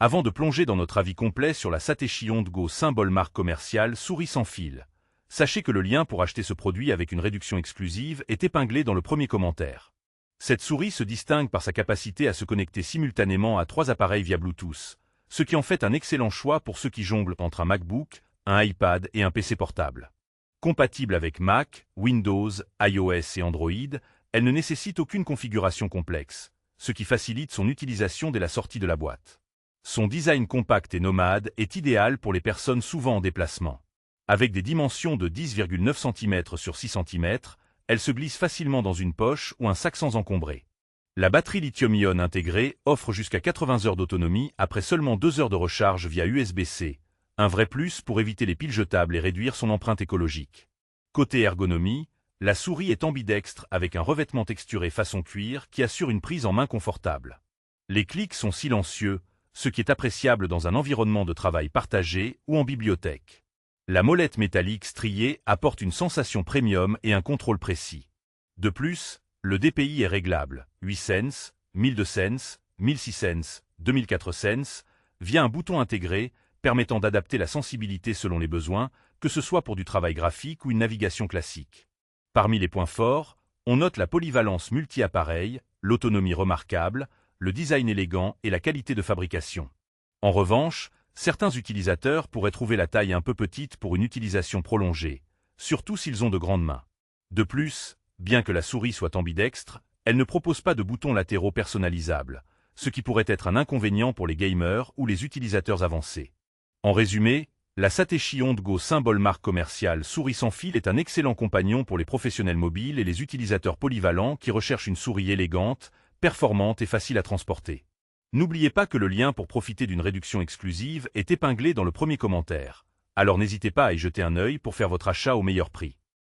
Avant de plonger dans notre avis complet sur la Satechi Go, symbole marque commerciale souris sans fil, sachez que le lien pour acheter ce produit avec une réduction exclusive est épinglé dans le premier commentaire. Cette souris se distingue par sa capacité à se connecter simultanément à 3 appareils via Bluetooth, ce qui en fait un excellent choix pour ceux qui jonglent entre un MacBook, un iPad et un PC portable. Compatible avec Mac, Windows, iOS et Android, elle ne nécessite aucune configuration complexe, ce qui facilite son utilisation dès la sortie de la boîte. Son design compact et nomade est idéal pour les personnes souvent en déplacement. Avec des dimensions de 10,9 cm sur 6 cm, elle se glisse facilement dans une poche ou un sac sans encombrer. La batterie lithium-ion intégrée offre jusqu'à 80 heures d'autonomie après seulement 2 heures de recharge via USB-C, un vrai plus pour éviter les piles jetables et réduire son empreinte écologique. Côté ergonomie, la souris est ambidextre avec un revêtement texturé façon cuir qui assure une prise en main confortable. Les clics sont silencieux, ce qui est appréciable dans un environnement de travail partagé ou en bibliothèque. La molette métallique striée apporte une sensation premium et un contrôle précis. De plus, le DPI est réglable, 8 cents, 1002 cents, 1006 cents, 2004 cents, via un bouton intégré permettant d'adapter la sensibilité selon les besoins, que ce soit pour du travail graphique ou une navigation classique. Parmi les points forts, on note la polyvalence multi-appareil, l'autonomie remarquable, le design élégant et la qualité de fabrication. En revanche, certains utilisateurs pourraient trouver la taille un peu petite pour une utilisation prolongée, surtout s'ils ont de grandes mains. De plus, bien que la souris soit ambidextre, elle ne propose pas de boutons latéraux personnalisables, ce qui pourrait être un inconvénient pour les gamers ou les utilisateurs avancés. En résumé, la Satechi Go, symbole marque commerciale souris sans fil est un excellent compagnon pour les professionnels mobiles et les utilisateurs polyvalents qui recherchent une souris élégante, performante et facile à transporter. N'oubliez pas que le lien pour profiter d'une réduction exclusive est épinglé dans le premier commentaire, alors n'hésitez pas à y jeter un œil pour faire votre achat au meilleur prix.